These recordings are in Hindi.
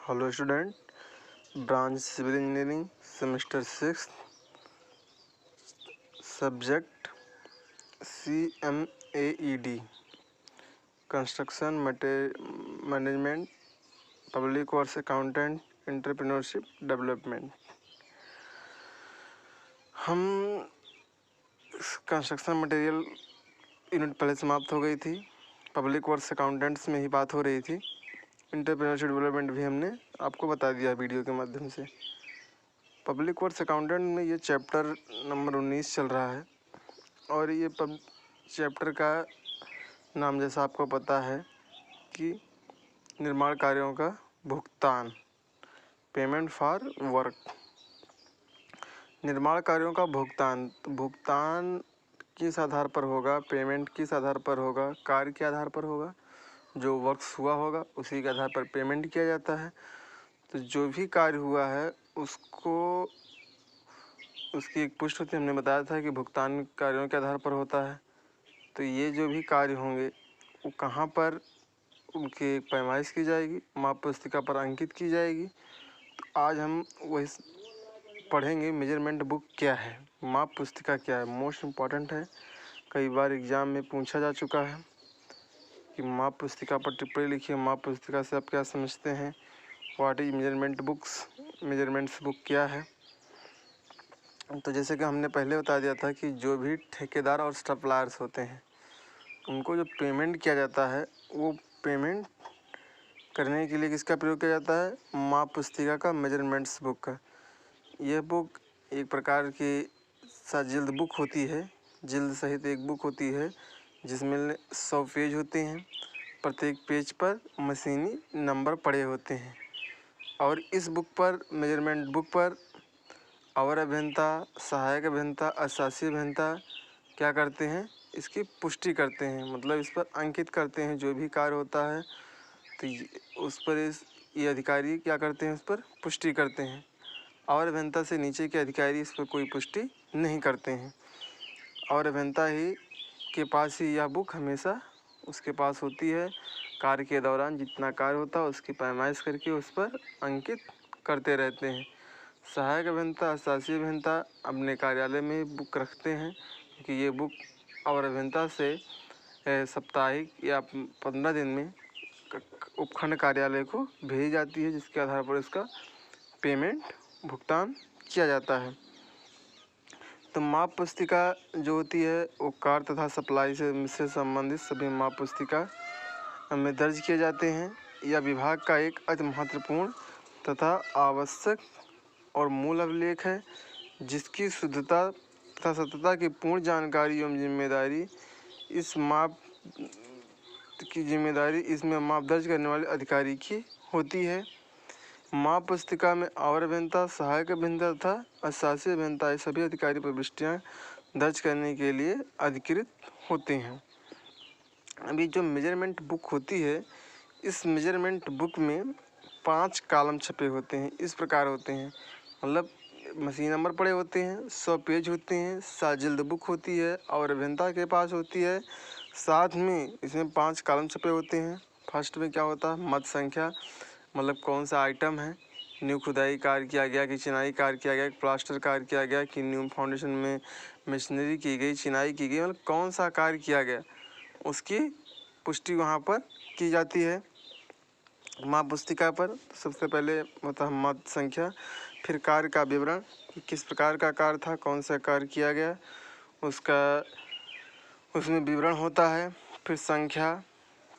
Hello student, branch civil engineering semester 6 subject CMAED construction management public works accountant entrepreneurship development. हम कंस्ट्रक्शन मटेरियल यूनिट पहले समाप्त हो गई थी, पब्लिक वर्क्स अकाउंटेंट्स में ही बात हो रही थी, एंटरप्रेन्योरशिप डेवलपमेंट भी हमने आपको बता दिया वीडियो के माध्यम से। पब्लिक वर्क्स अकाउंटेंट में ये चैप्टर नंबर 19 चल रहा है और ये चैप्टर का नाम जैसा आपको पता है कि निर्माण कार्यों का भुगतान, पेमेंट फॉर वर्क। निर्माण कार्यों का भुगतान, तो भुगतान किस आधार पर होगा, पेमेंट किस आधार पर होगा, कार्य के आधार पर होगा। जो वर्क्स हुआ होगा उसी के आधार पर पेमेंट किया जाता है। तो जो भी कार्य हुआ है उसको उसकी एक पुष्टि होती है। हमने बताया था कि भुगतान कार्यों के आधार पर होता है। तो ये जो भी कार्य होंगे वो कहाँ पर उनकी पैमाइश की जाएगी, माप पुस्तिका पर अंकित की जाएगी। तो आज हम वही पढ़ेंगे मेजरमेंट बुक क्या है, माप पुस्तिका क्या है। मोस्ट इम्पॉर्टेंट है, कई बार एग्ज़ाम में पूछा जा चुका है कि माप पुस्तिका पर टिप्पणी लिखिए, माप पुस्तिका से आप क्या समझते हैं, what is measurement books, measurements book क्या है। तो जैसे कि हमने पहले बता दिया था कि जो भी ठेकेदार और सप्लायर्स होते हैं उनको जो पेमेंट किया जाता है वो पेमेंट करने के लिए किसका प्रयोग किया जाता है, माप पुस्तिका का, मेजरमेंट्स बुक का। यह बुक एक प्रकार की जिल्द बुक होती है, जिल्द सहित एक बुक होती है जिसमें 100 पेज होते हैं। प्रत्येक पेज पर मशीनी नंबर पड़े होते हैं और इस बुक पर, मेजरमेंट बुक पर अवर अभियंता, सहायक अभियंता, अशासी अभियंता क्या करते हैं, इसकी पुष्टि करते हैं, मतलब इस पर अंकित करते हैं। जो भी कार्य होता है तो उस पर ये अधिकारी क्या करते हैं, उस पर पुष्टि करते हैं। अवर अभियंता से नीचे के अधिकारी इस पर कोई पुष्टि नहीं करते हैं। अवर अभियंता ही के पास ही यह बुक हमेशा उसके पास होती है। कार्य के दौरान जितना कार्य होता है उसकी पैमाइश करके उस पर अंकित करते रहते हैं। सहायक अभियंता, अशासी अभियंता अपने कार्यालय में बुक रखते हैं क्योंकि ये बुक अवर अभियंता से साप्ताहिक या 15 दिन में उपखंड कार्यालय को भेजी जाती है, जिसके आधार पर इसका पेमेंट, भुगतान किया जाता है। तो माप पुस्तिका जो होती है वो कार्य तथा सप्लाई से संबंधित सभी माप पुस्तिका में दर्ज किए जाते हैं। यह विभाग का एक अति महत्वपूर्ण तथा आवश्यक और मूल अभिलेख है, जिसकी शुद्धता तथा सत्यता की पूर्ण जानकारी एवं जिम्मेदारी इसमें माप दर्ज करने वाले अधिकारी की होती है। माप पुस्तिका में अवर अभियंता, सहायक अभियंता तथा अशासी अभियंता ये सभी अधिकारी प्रविष्टियाँ दर्ज करने के लिए अधिकृत होते हैं। अभी जो मेजरमेंट बुक होती है, इस मेजरमेंट बुक में 5 कॉलम छपे होते हैं। इस प्रकार होते हैं, मतलब मशीन नंबर पड़े होते हैं, 100 पेज होते हैं, साजिल्द बुक होती है और अभियंता के पास होती है। साथ में इसमें 5 कॉलम छपे होते हैं। फर्स्ट में क्या होता है, मद संख्या, मतलब कौन सा आइटम है, न्यू खुदाई कार्य किया गया कि चिनाई कार्य किया गया, प्लास्टर कार्य किया गया कि न्यू फाउंडेशन में मशीनरी की गई, चिनाई की गई, मतलब कौन सा कार्य किया गया उसकी पुष्टि वहाँ पर की जाती है माप पुस्तिका पर। सबसे पहले होता है मद संख्या, फिर कार्य का विवरण, किस प्रकार का कार्य था, कौन सा कार्य किया गया उसमें विवरण होता है। फिर संख्या,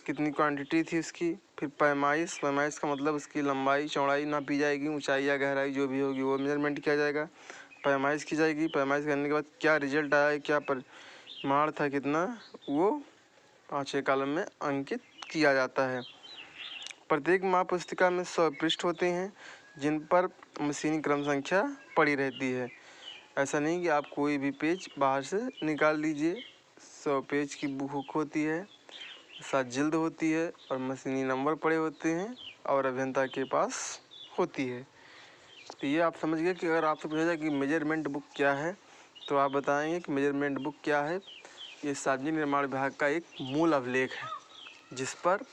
कितनी क्वांटिटी थी उसकी। फिर पैमाइश का मतलब उसकी लंबाई चौड़ाई नापी जाएगी, ऊंचाई या गहराई जो भी होगी वो मेजरमेंट किया जाएगा, पैमाइश की जाएगी। पैमाइश करने के बाद क्या रिजल्ट आया, क्या परिमाण था, कितना, वो 5 कॉलम में अंकित किया जाता है। प्रत्येक माप पुस्तिका में 100 पृष्ठ होते हैं जिन पर मशीनी क्रम संख्या पड़ी रहती है। ऐसा नहीं कि आप कोई भी पेज बाहर से निकाल लीजिए। 100 पेज की बुक होती है, 7 जिल्द होती है और मशीनी नंबर पड़े होते हैं और अभियंता के पास होती है। तो ये आप समझ गए कि अगर आपसे पूछा जाए कि मेजरमेंट बुक क्या है तो आप बताएंगे कि मेजरमेंट बुक क्या है। ये सार्वजनिक निर्माण विभाग का एक मूल अभिलेख है जिस पर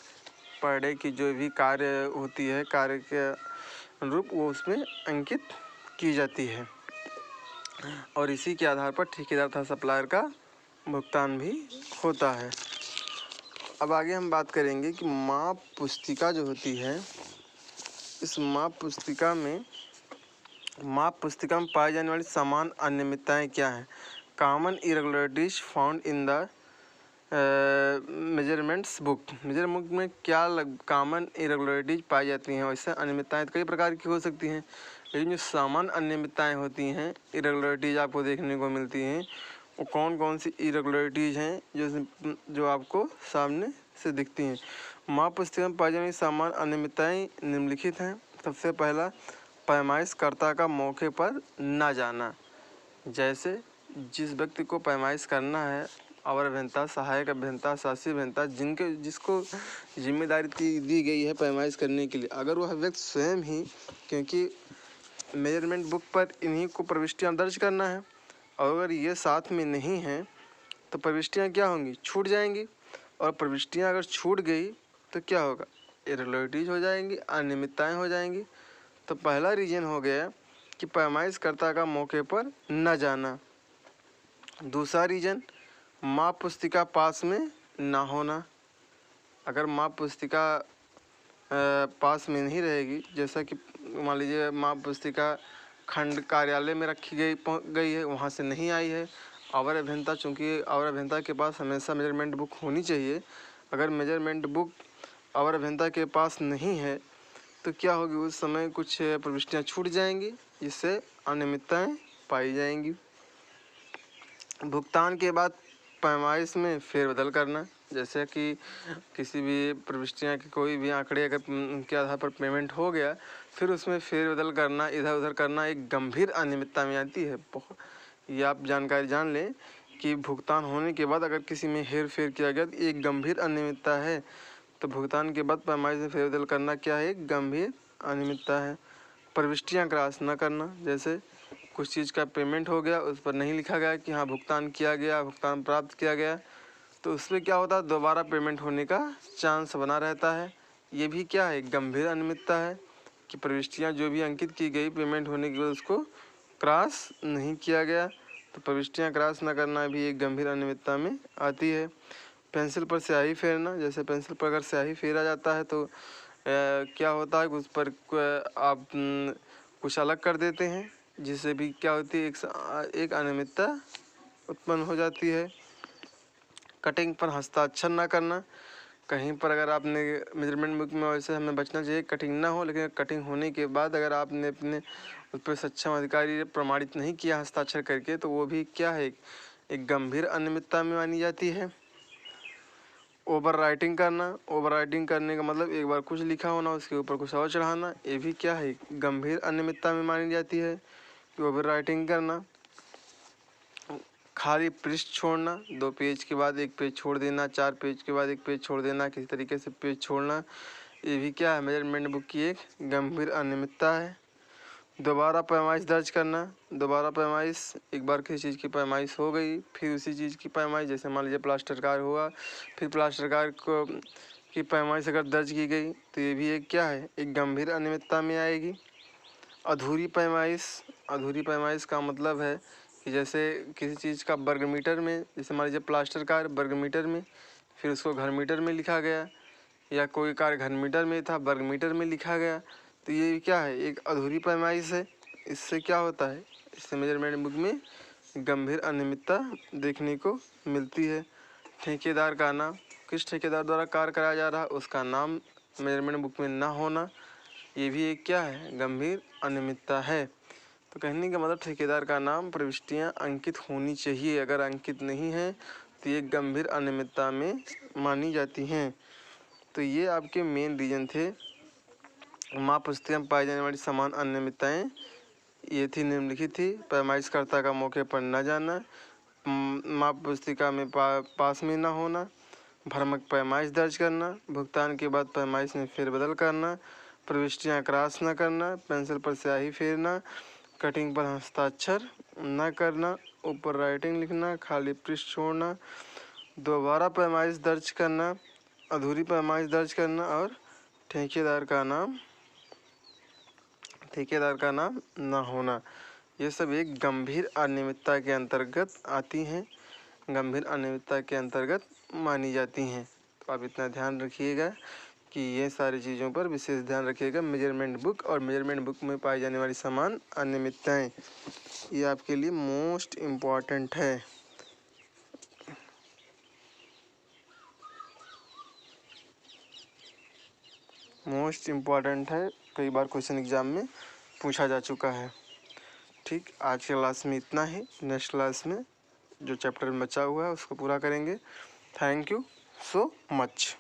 पर डे की जो भी कार्य होती है, कार्य के अनुरूप वो उसमें अंकित की जाती है और इसी के आधार पर ठेकेदार तथा सप्लायर का भुगतान भी होता है। अब आगे हम बात करेंगे कि माप पुस्तिका जो होती है, इस माप पुस्तिका में पाई जाने वाली समान अनियमितताएं क्या हैं। Common irregularities found in the measurements book में क्या कॉमन इरेगुलरिटीज पाई जाती हैं। वैसे अनियमितताएं कई प्रकार की हो सकती हैं, लेकिन जो सामान्य अनियमितताएं होती हैं, इरेगुलरिटीज आपको देखने को मिलती हैं, वो कौन कौन सी इरेगुलरिटीज हैं जो आपको सामने से दिखती हैं। माप पुस्तिका में पाई जाने वाली सामान्य अनियमितताएं निम्नलिखित हैं। सबसे पहला, पैमाइशकर्ता का मौके पर न जाना। जैसे जिस व्यक्ति को पैमाइश करना है, अवर अभियंता, सहायक अभियंता, शासी अभियंता, जिसको जिम्मेदारी दी गई है पैमाइश करने के लिए, अगर वह व्यक्ति स्वयं ही, क्योंकि मेजरमेंट बुक पर इन्हीं को प्रविष्टियाँ दर्ज करना है, और अगर ये साथ में नहीं हैं तो प्रविष्टियाँ क्या होंगी, छूट जाएंगी। और प्रविष्टियाँ अगर छूट गई तो क्या होगा, इरेगुलरिटीज हो जाएंगी, अनियमितताएँ हो जाएंगी। तो पहला रीजन हो गया कि पैमाइशकर्ता का मौके पर न जाना। दूसरा रीजन, माप पुस्तिका पास में ना होना। अगर माप पुस्तिका पास में नहीं रहेगी, जैसा कि मान लीजिए माप पुस्तिका खंड कार्यालय में रखी गई है, वहाँ से नहीं आई है, अवर अभियंता, चूँकि अवर अभियंता के पास हमेशा मेजरमेंट बुक होनी चाहिए, अगर मेजरमेंट बुक अवर अभियंता के पास नहीं है तो क्या होगी, उस समय कुछ प्रविष्टियाँ छूट जाएंगी, जिससे अनियमितताएँ पाई जाएंगी। भुगतान के बाद पैमाइश में फेरबदल करना। जैसे कि किसी भी प्रविष्टियाँ के कोई भी आंकड़े अगर उनके आधार पर पेमेंट हो गया, फिर उसमें फेरबदल करना, इधर उधर करना एक गंभीर अनियमितता में आती है। ये आप जानकारी जान लें कि भुगतान होने के बाद अगर किसी में हेर फेर किया गया तो एक गंभीर अनियमितता है। तो भुगतान के बाद पैमाइश में फेरबदल करना क्या है, एक गंभीर अनियमितता है। प्रविष्टियाँ क्रॉस न करना। जैसे कुछ चीज़ का पेमेंट हो गया, उस पर नहीं लिखा गया कि हाँ भुगतान किया गया, भुगतान प्राप्त किया गया, तो उसमें क्या होता है, दोबारा पेमेंट होने का चांस बना रहता है। ये भी क्या है, गंभीर अनियमितता है कि प्रविष्टियाँ जो भी अंकित की गई पेमेंट होने के बाद उसको क्रॉस नहीं किया गया। तो प्रविष्टियाँ क्रॉस न करना भी एक गंभीर अनियमितता में आती है। पेंसिल पर स्याही फेरना। जैसे पेंसिल पर अगर स्याही फेरा जाता है तो क्या होता है, उस पर आप कुछ अलग कर देते हैं, जिससे भी क्या होती है, एक अनियमितता उत्पन्न हो जाती है। कटिंग पर हस्ताक्षर ना करना। कहीं पर अगर आपने मेजरमेंट बुक में, वैसे हमें बचना चाहिए कटिंग ना हो, लेकिन कटिंग होने के बाद अगर आपने अपने उस पर सक्षम अधिकारी प्रमाणित नहीं किया हस्ताक्षर करके, तो वो भी क्या है, एक गंभीर अनियमितता में मानी जाती है। ओवर राइटिंग करना। ओवर राइटिंग करने का मतलब एक बार कुछ लिखा होना, उसके ऊपर कुछ और चढ़ाना, ये भी क्या है, गंभीर अनियमितता में मानी जाती है कि ओवर राइटिंग करना। खाली पृष्ठ छोड़ना। 2 पेज के बाद 1 पेज छोड़ देना, 4 पेज के बाद 1 पेज छोड़ देना, किसी तरीके से पेज छोड़ना, ये भी क्या है, मेजरमेंट बुक की एक गंभीर अनियमितता है। दोबारा पैमाइश दर्ज करना। दोबारा पैमाइश, एक बार किसी चीज़ की पैमाइश हो गई, फिर उसी चीज़ की पैमाइश, जैसे मान लीजिए प्लास्टर कार्य हुआ, फिर प्लास्टर कार्य को की पैमाइश अगर दर्ज की गई तो ये भी एक क्या है, एक गंभीर अनियमितता में आएगी। अधूरी पैमाइश। अधूरी पैमाइश का मतलब है कि जैसे किसी चीज़ का वर्ग मीटर में, जैसे मान लीजिए प्लास्टर कार्य वर्ग मीटर में, फिर उसको घर मीटर में लिखा गया, या कोई कार्य घर मीटर में था वर्ग मीटर में लिखा गया, तो ये क्या है, एक अधूरी पैमाइश है। इससे क्या होता है, इससे मेजरमेंट बुक में गंभीर अनियमितता देखने को मिलती है। ठेकेदार का नाम। किस ठेकेदार द्वारा कार्य कराया जा रहा है उसका नाम मेजरमेंट बुक में ना होना, ये भी एक क्या है, गंभीर अनियमितता है। तो कहने का मतलब ठेकेदार का नाम, प्रविष्टियाँ अंकित होनी चाहिए, अगर अंकित नहीं है तो ये गंभीर अनियमितता में मानी जाती हैं। तो ये आपके मेन रीजन थे। माप पुस्तिका में पाई जाने वाली समान अनियमितताएँ ये थी, निम्नलिखित थी। पैमाइशकर्ता का मौके पर न जाना, माप पुस्तिका में पास में न होना, भ्रामक पैमाइश दर्ज करना, भुगतान के बाद पैमाइश में फेरबदल करना, प्रविष्टियाँ क्रॉस न करना, पेंसिल पर स्याही फेरना, कटिंग पर हस्ताक्षर न करना, ऊपर राइटिंग लिखना, खाली पृष्ठ छोड़ना, दोबारा पैमाइश दर्ज करना, अधूरी पैमाइश दर्ज करना और ठेकेदार का नाम न होना, ये सब एक गंभीर अनियमितता के अंतर्गत आती हैं, गंभीर अनियमितता के अंतर्गत मानी जाती हैं। तो आप इतना ध्यान रखिएगा कि ये सारी चीज़ों पर विशेष ध्यान रखिएगा। मेजरमेंट बुक और मेजरमेंट बुक में पाई जाने वाली समान अनियमितताएं, ये आपके लिए मोस्ट इम्पॉर्टेंट है। मोस्ट इम्पॉर्टेंट है, कई बार क्वेश्चन एग्जाम में पूछा जा चुका है। ठीक, आज के क्लास में इतना ही। नेक्स्ट क्लास में जो चैप्टर बचा हुआ है उसको पूरा करेंगे। Thank you so much.